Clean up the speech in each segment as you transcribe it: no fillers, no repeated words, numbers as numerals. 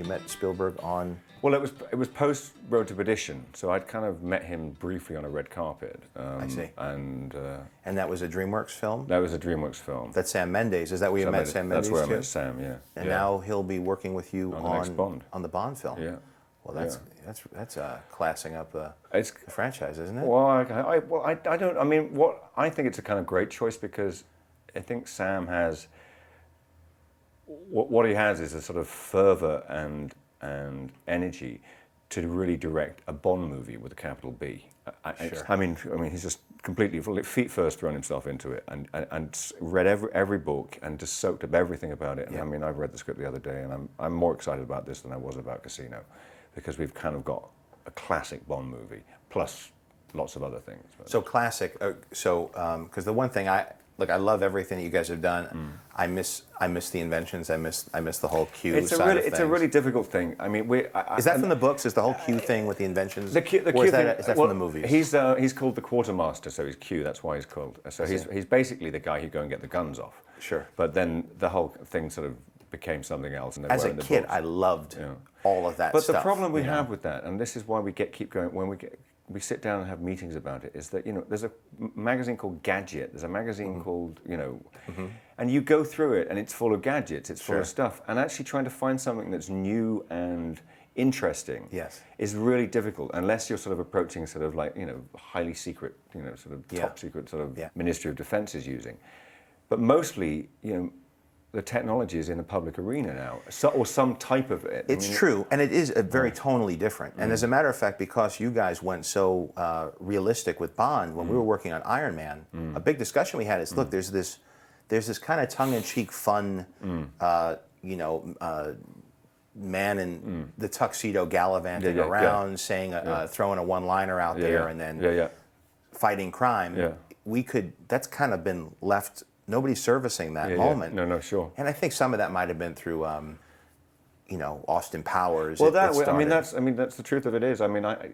You met Spielberg on... Well, it was post Road to Perdition, so I'd kind of met him briefly on a red carpet. I see. And that was a DreamWorks film? That was a DreamWorks film. That's Sam Mendes. Is that where you met Sam Mendes? That's where I too? met Sam, yeah. And now he'll be working with you on the next Bond. On the Bond film. Yeah. Well, that's classing up the franchise, isn't it? Well, I don't. I mean, I think it's a kind of great choice because I think Sam has what he has is a sort of fervor and energy to really direct a Bond movie with a capital B. Sure. I mean, he's just completely feet first thrown himself into it and read every book and just soaked up everything about it. And I mean, I read the script the other day, and I'm more excited about this than I was about Casino, because we've kind of got a classic Bond movie plus lots of other things. So classic. Because the one thing I love everything that you guys have done. I miss the Inventions. I miss the whole Q side of things. It's a really difficult thing. I mean, is that from the books? Is the whole Q thing with the Inventions? The Q or is thing, that from the movies? He's called the Quartermaster, so he's Q. That's why he's called. So he's basically the guy who go and get the guns off. Sure. But then the whole thing sort of became something else. And as a kid, I loved all of that but stuff. But the problem we have with that, and this is why we keep going, when we sit down and have meetings about it, is that, there's a magazine called Gadget, there's a magazine called, and you go through it and it's full of gadgets, it's full of stuff, and actually trying to find something that's new and interesting is really difficult, unless you're sort of approaching sort of like, highly secret, sort of top secret sort of Ministry of Defense is using. But mostly, the technology is in the public arena now, or some type of it. It's true, and it is very tonally different. And as a matter of fact, because you guys went so realistic with Bond, when we were working on Iron Man, a big discussion we had is, look, there's this kind of tongue-in-cheek, fun, man in the tuxedo gallivanting around, saying, throwing a one-liner out there, and then fighting crime. That's kind of been left. Nobody's servicing that moment. No, sure. And I think some of that might have been through, Austin Powers. Well, that's the truth of it is. I mean, I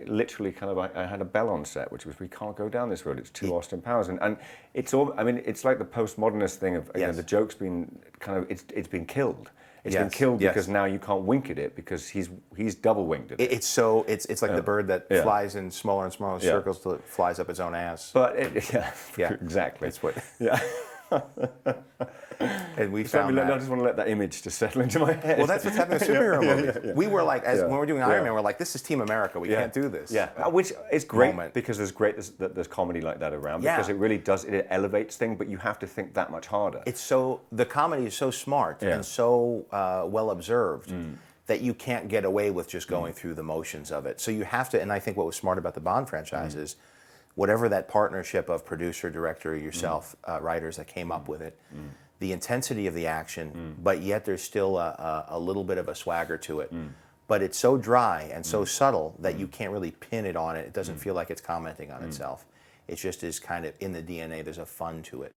literally I had a bell on set, which was, we can't go down this road. It's too Austin Powers, and it's all. I mean, it's like the postmodernist thing of the joke's been kind of it's been killed. It's been killed because now you can't wink at it because he's double winked at it. It's like the bird that flies in smaller and smaller circles till it flies up its own ass. But exactly. That's what. Yeah. And we found that. I just want to let that image just settle into my head. Well, that's what's happening with superhero movies. We were like, when we're doing Iron Man, we're like, this is Team America. We can't do this. Yeah, which is great because there's comedy like that around because it really does, it elevates things, but you have to think that much harder. The comedy is so smart and so well observed that you can't get away with just going through the motions of it. So you have to, and I think what was smart about the Bond franchise is, whatever that partnership of producer, director, yourself, writers that came up with it, the intensity of the action, but yet there's still a little bit of a swagger to it. But it's so dry and so subtle that you can't really pin it on it. It doesn't feel like it's commenting on itself. It just is kind of in the DNA. There's a fun to it.